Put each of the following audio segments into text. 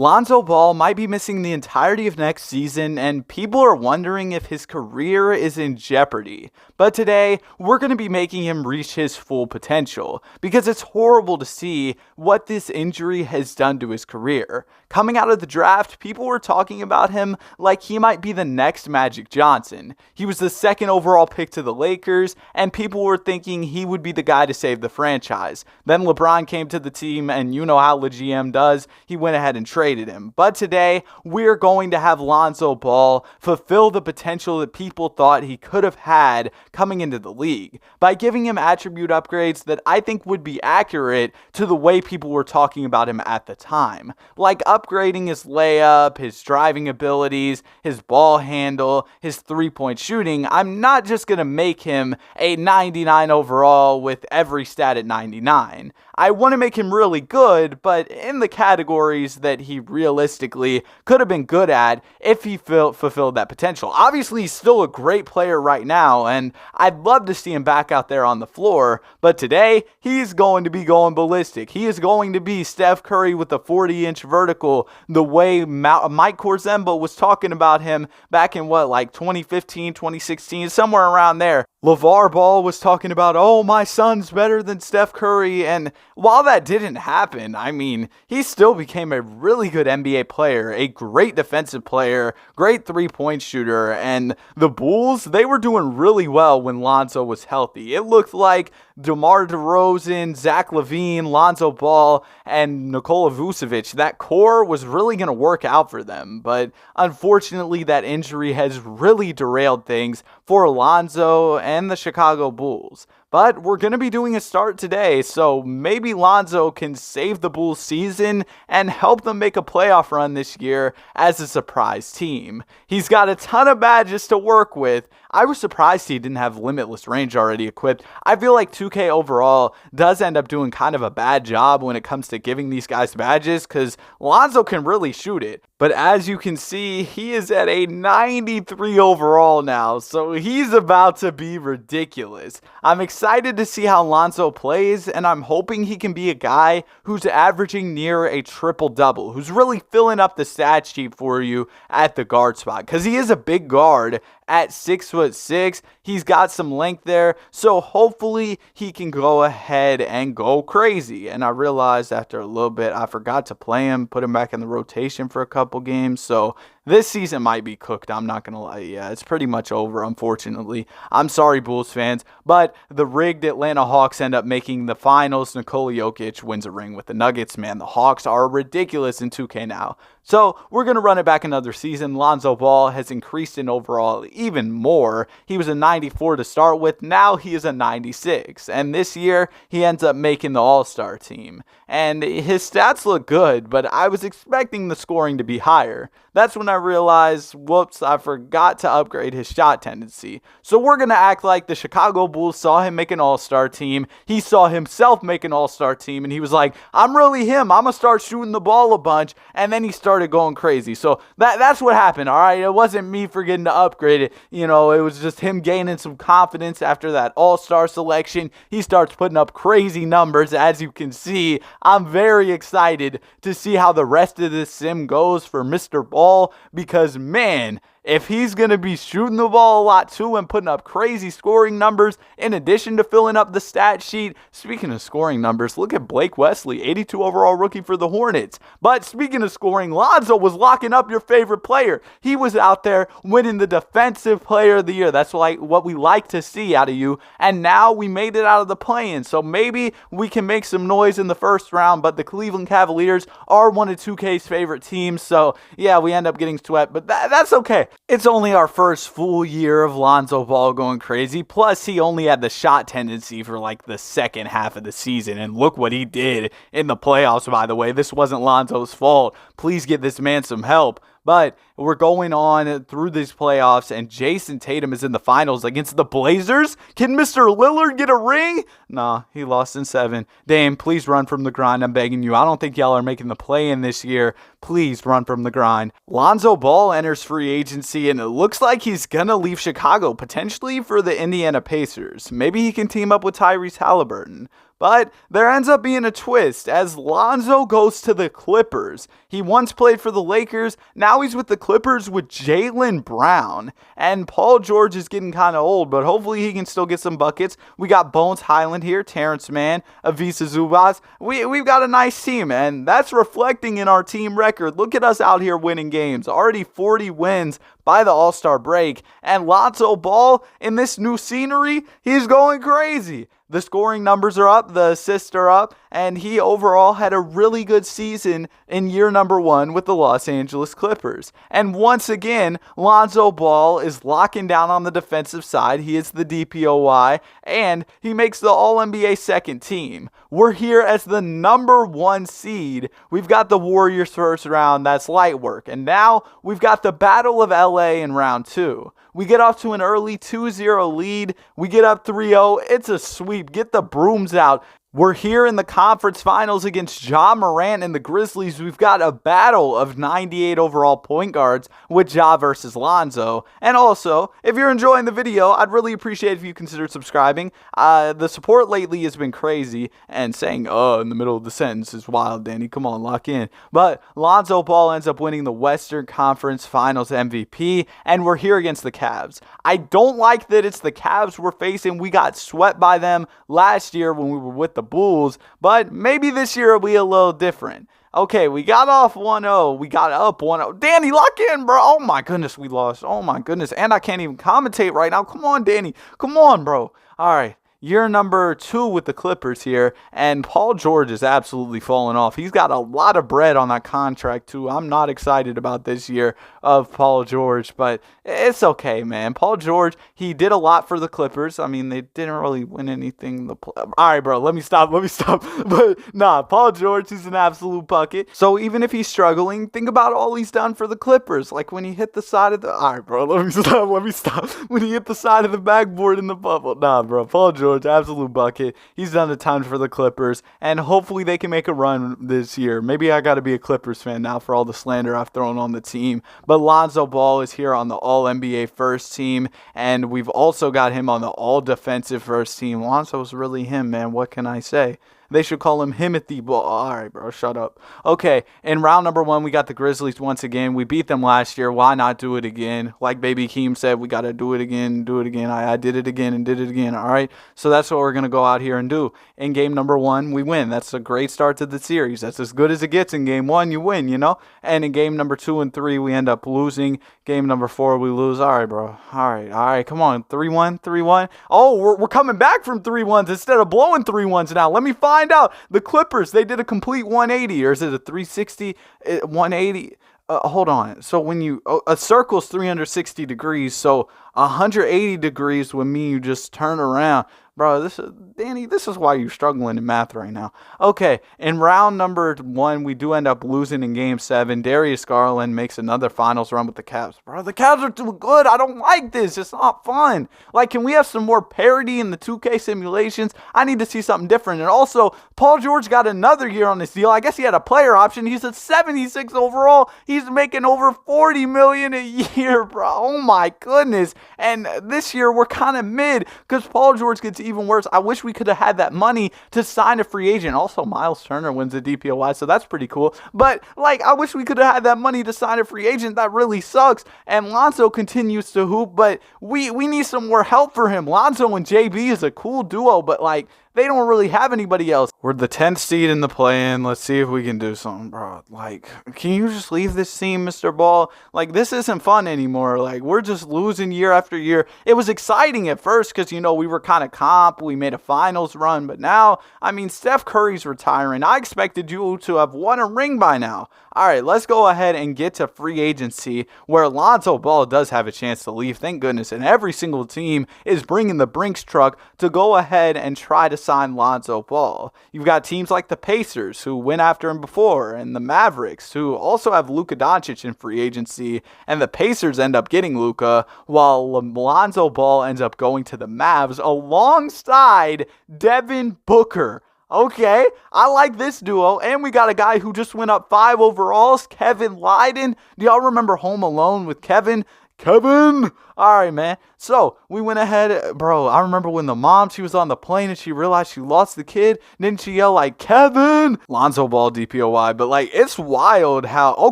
Lonzo Ball might be missing the entirety of next season, and people are wondering if his career is in jeopardy. But today, we're going to be making him reach his full potential, because it's horrible to see what this injury has done to his career. Coming out of the draft, people were talking about him like he might be the next Magic Johnson. He was the second overall pick to the Lakers, and people were thinking he would be the guy to save the franchise. Then LeBron came to the team, and you know how the GM does. He went ahead and traded him. But today, we're going to have Lonzo Ball fulfill the potential that people thought he could have had coming into the league by giving him attribute upgrades that I think would be accurate to the way people were talking about him at the time. Like upgrading his layup, his driving abilities, his ball handle, his three-point shooting. I'm not just going to make him a 99 overall with every stat at 99. I want to make him really good, but in the categories that he realistically could have been good at if he fulfilled that potential. Obviously, he's still a great player right now, and I'd love to see him back out there on the floor, but today, he's going to be going ballistic. He is going to be Steph Curry with a 40-inch vertical, the way Mike Korzembo was talking about him back in 2015, 2016, somewhere around there. LeVar Ball was talking about, oh, my son's better than Steph Curry, and while that didn't happen, I mean, he still became a really good NBA player, a great defensive player, great three-point shooter, and the Bulls, they were doing really well when Lonzo was healthy. It looked like DeMar DeRozan, Zach LaVine, Lonzo Ball, and Nikola Vucevic, that core was really going to work out for them, but unfortunately that injury has really derailed things for Lonzo and the Chicago Bulls. But we're going to be doing a start today, so maybe Lonzo can save the Bulls season and help them make a playoff run this year as a surprise team. He's got a ton of badges to work with. I was surprised he didn't have limitless range already equipped. I feel like 2K overall does end up doing kind of a bad job when it comes to giving these guys badges because Lonzo can really shoot it. But as you can see, he is at a 93 overall now, so he's about to be ridiculous. I'm excited to see how Lonzo plays, and I'm hoping he can be a guy who's averaging near a triple-double, who's really filling up the stat sheet for you at the guard spot, because he is a big guard at 6'6". He's got some length there, so hopefully he can go ahead and go crazy. And I realized after a little bit I forgot to play him, put him back in the rotation for a couple games, so this season might be cooked, I'm not going to lie. Yeah, it's pretty much over, unfortunately. I'm sorry, Bulls fans, but the rigged Atlanta Hawks end up making the finals. Nikola Jokic wins a ring with the Nuggets. Man, the Hawks are ridiculous in 2K now. So we're going to run it back another season. Lonzo Ball has increased in overall even more. He was a 94 to start with. Now he is a 96. And this year, he ends up making the All-Star team. And his stats look good, but I was expecting the scoring to be higher. That's when I realized, whoops, I forgot to upgrade his shot tendency. So we're going to act like the Chicago Bulls saw him make an all-star team. He saw himself make an all-star team, and he was like, I'm really him. I'm going to start shooting the ball a bunch. And then he started going crazy. So that's what happened, all right? It wasn't me forgetting to upgrade it. You know, it was just him gaining some confidence after that all-star selection. He starts putting up crazy numbers, as you can see. I'm very excited to see how the rest of this sim goes for Mr. Ball, because man, if he's going to be shooting the ball a lot too and putting up crazy scoring numbers in addition to filling up the stat sheet. Speaking of scoring numbers, look at Blake Wesley, 82 overall rookie for the Hornets. But speaking of scoring, Lonzo was locking up your favorite player. He was out there winning the defensive player of the year. That's what we like to see out of you. And now we made it out of the play-in. So maybe we can make some noise in the first round. But the Cleveland Cavaliers are one of 2K's favorite teams. So yeah, we end up getting swept. But that's okay. It's only our first full year of Lonzo Ball going crazy. Plus, he only had the shot tendency for like the second half of the season. And look what he did in the playoffs, by the way. This wasn't Lonzo's fault. Please give this man some help. But we're going on through these playoffs, and Jason Tatum is in the finals against the Blazers. Can Mr. Lillard get a ring? Nah, he lost in 7. Dame, please run from the grind. I'm begging you. I don't think y'all are making the play-in this year. Please run from the grind. Lonzo Ball enters free agency, and it looks like he's going to leave Chicago, potentially for the Indiana Pacers. Maybe he can team up with Tyrese Halliburton. But there ends up being a twist as Lonzo goes to the Clippers. He once played for the Lakers, now he's with the Clippers with Jaylen Brown. And Paul George is getting kind of old, but hopefully he can still get some buckets. We got Bones Highland here, Terrence Mann, Avisa Zubas. We've got a nice team, and that's reflecting in our team record. Look at us out here winning games. Already 40 wins by the All-Star break. And Lonzo Ball, in this new scenery, he's going crazy. The scoring numbers are up, the assists are up, and he overall had a really good season in year number 1 with the Los Angeles Clippers. And once again, Lonzo Ball is locking down on the defensive side. He is the DPOY, and he makes the All-NBA second team. We're here as the number 1 seed. We've got the Warriors first round, that's light work. And now we've got the Battle of LA in round 2. We get off to an early 2-0 lead. We get up 3-0. It's a sweep. Get the brooms out. We're here in the conference finals against Ja Morant and the Grizzlies. We've got a battle of 98 overall point guards with Ja versus Lonzo. And also, if you're enjoying the video, I'd really appreciate if you consider subscribing. The support lately has been crazy, and saying in the middle of the sentence is wild, Danny. Come on, lock in. But Lonzo Ball ends up winning the Western Conference Finals MVP, and we're here against the Cavs. I don't like that it's the Cavs we're facing. We got swept by them last year when we were with the Bulls, but maybe this year will be a little different. Okay, we got off 1-0. We got up 1-0. Danny, lock in, bro. Oh my goodness, we lost. Oh my goodness. And I can't even commentate right now. Come on, Danny. Come on, bro. All right. Year number 2 with the Clippers here, and Paul George is absolutely falling off. He's got a lot of bread on that contract, too. I'm not excited about this year of Paul George, but it's okay, man. Paul George, he did a lot for the Clippers. I mean, they didn't really win anything. All right, bro, let me stop. But nah, Paul George, he's an absolute bucket. So even if he's struggling, think about all he's done for the Clippers. Like when he hit the side of the... All right, bro, let me stop. When he hit the side of the backboard in the bubble. Nah, bro, Paul George, absolute bucket. He's done a ton for the Clippers, and hopefully they can make a run this year. Maybe I got to be a Clippers fan now for all the slander I've thrown on the team. But Lonzo Ball is here on the All-NBA first team, and we've also got him on the All-Defensive first team. Lonzo's really him, man. What can I say? They should call him Himothy Ball. All right, bro, shut up. Okay, in round number 1, we got the Grizzlies once again. We beat them last year. Why not do it again? Like Baby Keem said, we got to do it again, do it again. I did it again and did it again, all right? So that's what we're going to go out here and do. In game number 1, we win. That's a great start to the series. That's as good as it gets. In game 1, you win, you know? And in game number 2 and 3, we end up losing. Game number 4, we lose. All right, bro. All right, come on. 3-1, 3-1. Oh, we're coming back from 3-1s instead of blowing 3-1s now. Let me find out. The Clippers, they did a complete 180, or is it a 360, 180? Hold on. So when a circle's 360 degrees, so 180 degrees would mean you just turn around. Bro, Danny, this is why you're struggling in math right now. Okay, in round number 1, we do end up losing in game 7. Darius Garland makes another finals run with the Cavs. Bro, the Cavs are too good. I don't like this. It's not fun. Like, can we have some more parity in the 2K simulations? I need to see something different. And also, Paul George got another year on this deal. I guess he had a player option. He's at 76 overall. He's making over $40 million a year, bro. Oh my goodness. And this year, we're kind of mid because Paul George gets even worse. I wish we could have had that money to sign a free agent. Also, Miles Turner wins the DPOY, so that's pretty cool. But, like, I wish we could have had that money to sign a free agent. That really sucks. And Lonzo continues to hoop, but we need some more help for him. Lonzo and JB is a cool duo, but, like, they don't really have anybody else. We're the 10th seed in the play-in. Let's see if we can do something, bro. Like, can you just leave this team, Mr. Ball? Like, this isn't fun anymore. Like, we're just losing year after year. It was exciting at first because, you know, we were kind of comp. We made a finals run. But now, I mean, Steph Curry's retiring. I expected you to have won a ring by now. All right, let's go ahead and get to free agency where Lonzo Ball does have a chance to leave. Thank goodness. And every single team is bringing the Brinks truck to go ahead and try to sign Lonzo Ball. You've got teams like the Pacers who went after him before, and the Mavericks who also have Luka Doncic in free agency, and the Pacers end up getting Luka while Lonzo Ball ends up going to the Mavs alongside Devin Booker. Okay, I like this duo. And we got a guy who just went up 5 overalls, Kevin Lyden. Do y'all remember Home Alone with Kevin? Kevin! All right, man. So we went ahead, bro. I remember when the mom, she was on the plane and she realized she lost the kid. Didn't she yell like, Kevin? Lonzo Ball DPOY. But like, it's wild how, oh,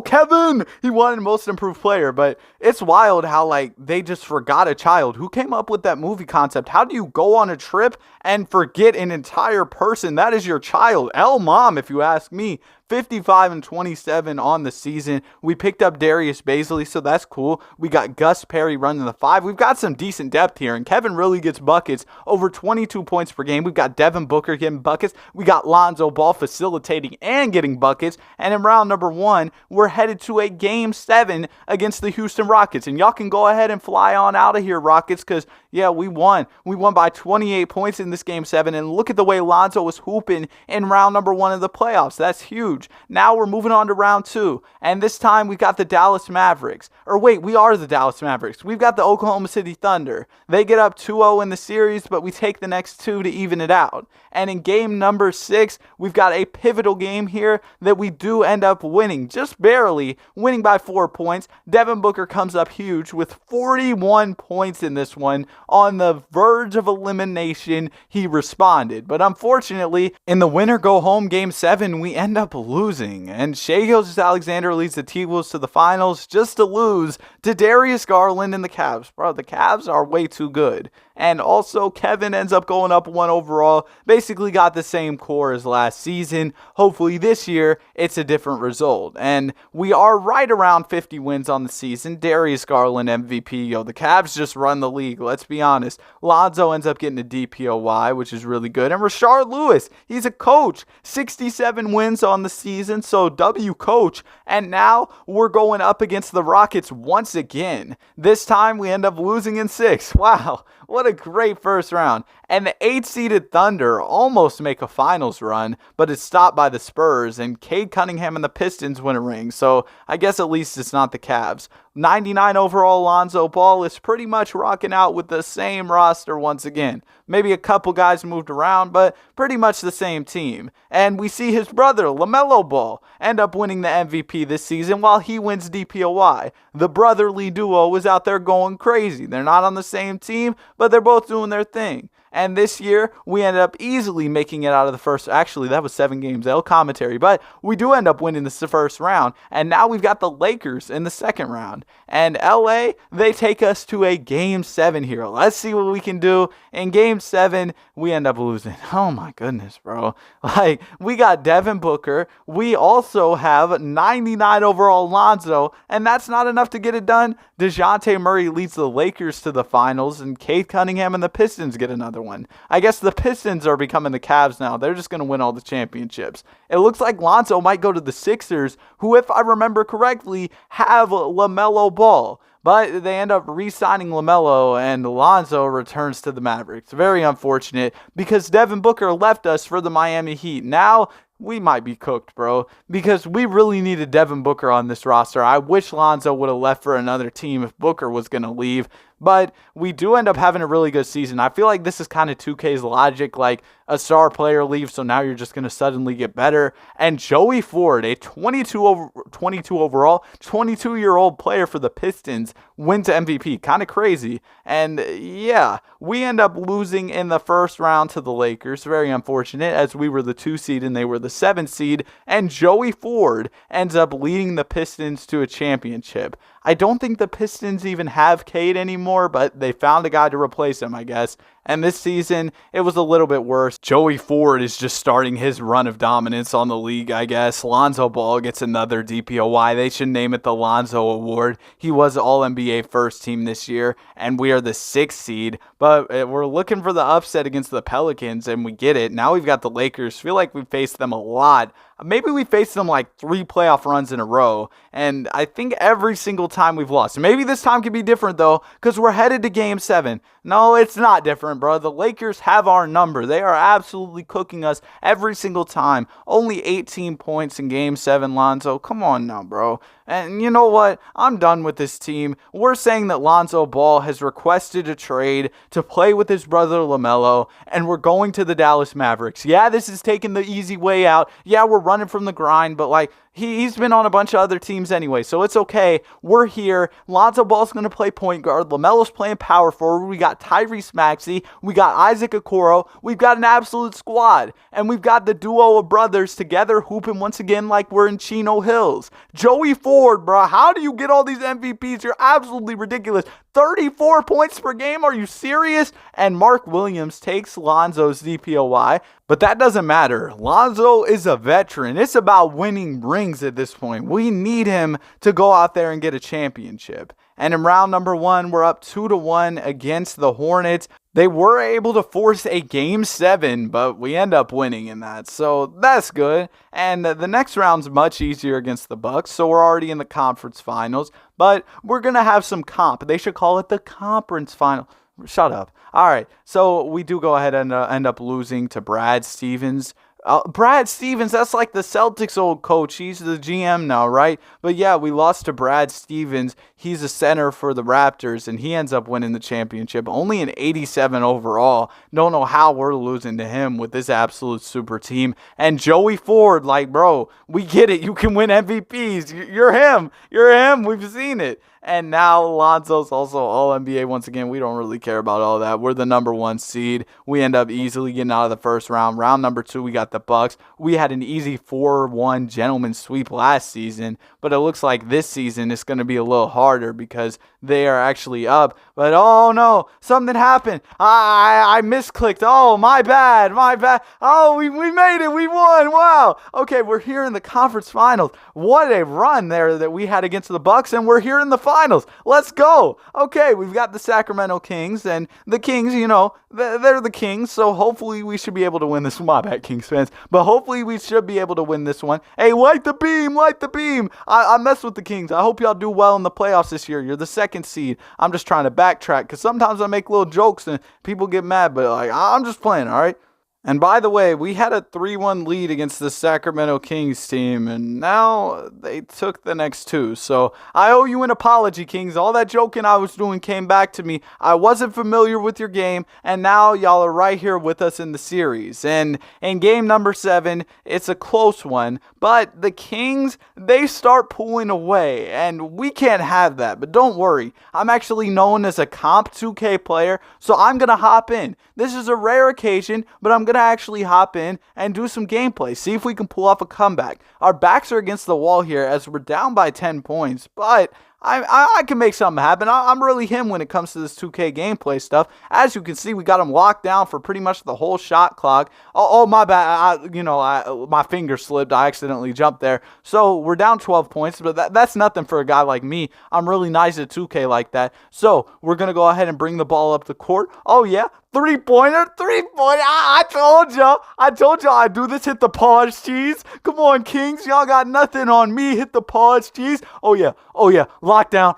Kevin, he won most improved player. But it's wild how like they just forgot a child. Who came up with that movie concept? How do you go on a trip and forget an entire person? That is your child. Mom, if you ask me. 55 and 27 on the season. We picked up Darius Bazley, so that's cool. We got Gus Perry running the 5. We've got some decent depth here, and Kevin really gets buckets, over 22 points per game. We've got Devin Booker getting buckets. We got Lonzo Ball facilitating and getting buckets. And in round number 1, we're headed to a Game 7 against the Houston Rockets. And y'all can go ahead and fly on out of here, Rockets, because, yeah, we won. We won by 28 points in this Game 7, and look at the way Lonzo was hooping in round number 1 of the playoffs. That's huge. Now we're moving on to round 2, and this time we got the Dallas Mavericks. Or wait, we are the Dallas Mavericks. We've got the Oklahoma City Thunder. They get up 2-0 in the series, but we take the next 2 to even it out. And in game number 6, we've got a pivotal game here that we do end up winning, just barely, winning by 4 points. Devin Booker comes up huge with 41 points in this one. On the verge of elimination, he responded. But unfortunately, in the winner-go-home Game 7, we end up losing. And Shai Gilgeous-Alexander leads the T-Wolves to the finals just to lose to Darius Garland and the Cavs. Bro, the Cavs are way too good. And also, Kevin ends up going up 1 overall. Basically got the same core as last season. Hopefully this year, it's a different result. And we are right around 50 wins on the season. Darius Garland MVP. Yo, the Cavs just run the league. Let's be honest. Lonzo ends up getting a DPOY, which is really good. And Rashard Lewis, he's a coach. 67 wins on the season. So W coach. And now we're going up against the Rockets once again. This time we end up losing in 6. Wow. What a great first round. And the 8-seeded Thunder almost make a finals run, but it's stopped by the Spurs, and Cade Cunningham and the Pistons win a ring. So I guess at least it's not the Cavs. 99 overall Lonzo Ball is pretty much rocking out with the same roster once again. Maybe a couple guys moved around, but pretty much the same team. And we see his brother, LaMelo Ball, end up winning the MVP this season while he wins DPOY. The brotherly duo is out there going crazy. They're not on the same team, but they're both doing their thing. And this year, we ended up easily making it out of the first. Actually, that was 7 games. Commentary. But we do end up winning this first round. And now we've got the Lakers in the second round. And LA, they take us to a Game 7 here. Let's see what we can do. In Game 7, we end up losing. Oh my goodness, bro. Like, we got Devin Booker. We also have 99 overall Lonzo. And that's not enough to get it done. DeJounte Murray leads the Lakers to the finals. And Cade Cunningham and the Pistons get another one. I guess the Pistons are becoming the Cavs now. They're just going to win all the championships. It looks like Lonzo might go to the Sixers, who, if I remember correctly, have LaMelo Ball. But they end up re-signing LaMelo, and Lonzo returns to the Mavericks. Very unfortunate, because Devin Booker left us for the Miami Heat. Now, we might be cooked, bro, because we really needed Devin Booker on this roster. I wish Lonzo would have left for another team if Booker was going to leave. But we do end up having a really good season. I feel like this is kind of 2K's logic, like a star player leaves, so now you're just going to suddenly get better. And Joey Ford, a 22 overall, 22-year-old player for the Pistons, wins MVP. Kind of crazy. And yeah, we end up losing in the first round to the Lakers. Very unfortunate, as we were the 2 seed and they were the 7 seed. And Joey Ford ends up leading the Pistons to a championship. I don't think the Pistons even have Cade anymore, but they found a guy to replace him, I guess. And this season, it was a little bit worse. Joey Ford is just starting his run of dominance on the league, I guess. Lonzo Ball gets another DPOY. They should name it the Lonzo Award. He was All-NBA first team this year, and we are the 6th seed. But we're looking for the upset against the Pelicans, and we get it. Now we've got the Lakers. Feel like we faced them a lot. Maybe we faced them like 3 playoff runs in a row, and I think every single time we've lost. Maybe this time could be different, though, because we're headed to Game 7. No, it's not different, bro. The Lakers have our number. They are absolutely cooking us every single time. Only 18 points in Game 7, Lonzo. Come on now, bro. And you know what? I'm done with this team. We're saying that Lonzo Ball has requested a trade to play with his brother LaMelo, and we're going to the Dallas Mavericks. Yeah, this is taking the easy way out. Yeah, we're running from the grind, but like, He's been on a bunch of other teams anyway, so it's okay. We're here. Lonzo Ball's going to play point guard. LaMelo's playing power forward. We got Tyrese Maxey. We got Isaac Okoro. We've got an absolute squad. And we've got the duo of brothers together hooping once again like we're in Chino Hills. Joey Ford, bro. How do you get all these MVPs? You're absolutely ridiculous. 34 points per game? Are you serious? And Mark Williams takes Lonzo's DPOY. But that doesn't matter. Lonzo is a veteran. It's about winning rings at this point. We need him to go out there and get a championship. And in round number 1, we're up 2-1 against the Hornets. They were able to force a game 7, but we end up winning in that. So that's good. And the next round's much easier against the Bucks. So we're already in the conference finals. But we're going to have some comp. They should call it the conference final. Shut up. All right. So we do go ahead and end up losing to Brad Stevens. Brad Stevens, that's like the Celtics old coach. He's the GM now, right? But yeah, we lost to Brad Stevens. He's a center for the Raptors, and he ends up winning the championship. Only an 87 overall. Don't know how we're losing to him with this absolute super team. And Joey Ford, like, bro, we get it. You can win MVPs. You're him. You're him. We've seen it. And now Lonzo's also All-NBA once again. We don't really care about all that. We're the number 1 seed. We end up easily getting out of the first round. Round number 2, we got the Bucks. We had an easy 4-1 gentleman sweep last season, but it looks like this season it's going to be a little harder because they are actually up. But oh no, something happened. I misclicked. Oh, my bad. Oh, we made it. We won. Wow. Okay, we're here in the conference finals. What a run there that we had against the Bucks, and we're here in the finals. Let's go. Okay, we've got the Sacramento Kings, and the Kings, you know, they're the Kings, so hopefully we should be able to win this one. My bad, Kings fans. But hopefully we should be able to win this one. Hey, light the beam, light the beam. I mess with the Kings. I hope y'all do well in the playoffs this year. You're the 2nd seed. I'm just trying to backtrack because sometimes I make little jokes and people get mad, but like I'm just playing, all right? And by the way, we had a 3-1 lead against the Sacramento Kings team, and now they took the next 2. So I owe you an apology, Kings. All that joking I was doing came back to me. I wasn't familiar with your game, and now y'all are right here with us in the series. And in game number 7, it's a close one, but the Kings, they start pulling away, and we can't have that. But don't worry, I'm actually known as a comp 2K player, so I'm going to hop in. This is a rare occasion, but I'm going to actually hop in and do some gameplay. See if we can pull off a comeback. Our backs are against the wall here as we're down by 10 points, but I can make something happen. I'm really him when it comes to this 2K gameplay stuff. As you can see, we got him locked down for pretty much the whole shot clock. Oh my bad. My finger slipped. I accidentally jumped there. So we're down 12 points, but that's nothing for a guy like me. I'm really nice at 2K like that. So we're going to go ahead and bring the ball up the court. Oh yeah. 3-pointer. I told y'all I do this. Hit the pause, cheese. Come on, Kings. Y'all got nothing on me. Hit the pause, cheese. Oh yeah. Lockdown.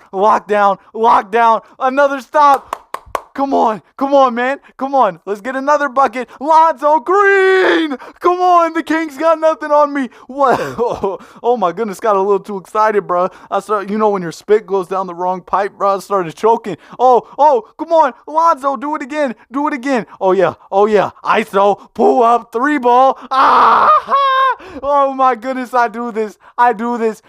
Another stop. Come on, man. Come on. Let's get another bucket. Lonzo Green. Come on. The Kings got nothing on me. What? Oh my goodness. Got a little too excited, bro. When your spit goes down the wrong pipe, bro. I started choking. Oh, come on. Lonzo, do it again. Oh yeah. ISO. Pull up. 3-ball. Oh my goodness. I do this.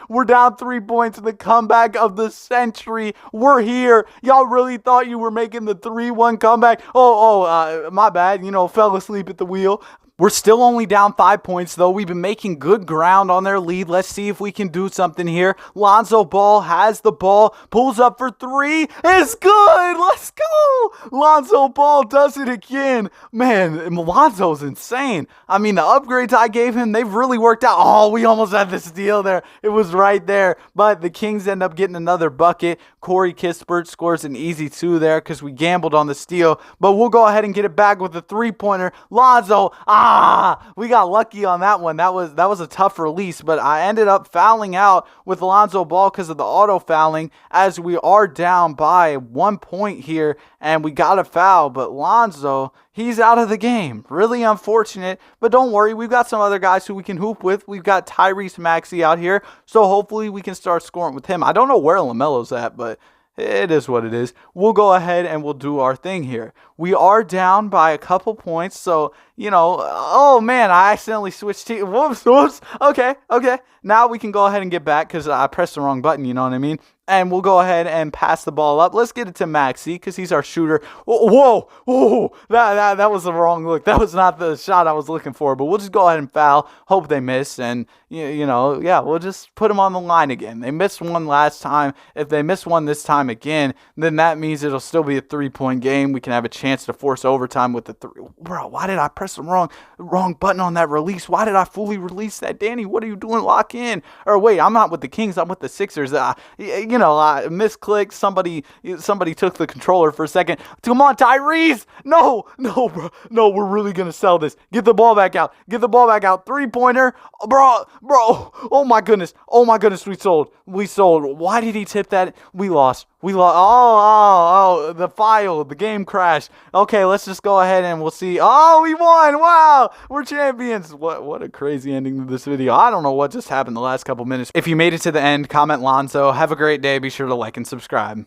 We're down 3 points. The comeback of the century. We're here. Y'all really thought you were making the 3-1 comeback. My bad. Fell asleep at the wheel. We're still only down 5 points, though. We've been making good ground on their lead. Let's see if we can do something here. Lonzo Ball has the ball, pulls up for 3. It's good. Let's go. Lonzo Ball does it again. Man, Lonzo's insane. I mean, the upgrades I gave him, they've really worked out. Oh, we almost had the steal there. It was right there. But the Kings end up getting another bucket. Corey Kispert scores an easy 2 there because we gambled on the steal. But we'll go ahead and get it back with a 3-pointer. Lonzo, we got lucky on that one. That was a tough release, but I ended up fouling out with Lonzo Ball because of the auto fouling as we are down by 1 point here and we got a foul, but Lonzo, he's out of the game. Really unfortunate, but don't worry. We've got some other guys who we can hoop with. We've got Tyrese Maxey out here, so hopefully we can start scoring with him. I don't know where LaMelo's at, but it is what it is. We'll go ahead and we'll do our thing here. We are down by a couple points, so, oh man, I accidentally switched teams. Whoops. Okay. Now we can go ahead and get back because I pressed the wrong button, you know what I mean? And we'll go ahead and pass the ball up. Let's get it to Maxey because he's our shooter. Whoa. That was the wrong look. That was not the shot I was looking for. But we'll just go ahead and foul. Hope they miss. And, we'll just put them on the line again. They missed one last time. If they miss one this time again, then that means it'll still be a 3-point game. We can have a chance to force overtime with the three. Bro, why did I press the wrong button on that release? Why did I fully release that? Danny, what are you doing? Lock in. Or wait, I'm not with the Kings. I'm with the Sixers. I misclicked. Somebody took the controller for a second. Come on, Tyrese. No, bro. No, we're really going to sell this. Get the ball back out. 3-pointer. Bro. Oh my goodness. We sold. Why did he tip that? We lost. Oh, the game crashed. Okay, let's just go ahead and we'll see. Oh, we won. Wow. We're champions. What a crazy ending to this video. I don't know what just happened the last couple minutes. If you made it to the end, comment Lonzo. Have a great day. Be sure to like and subscribe.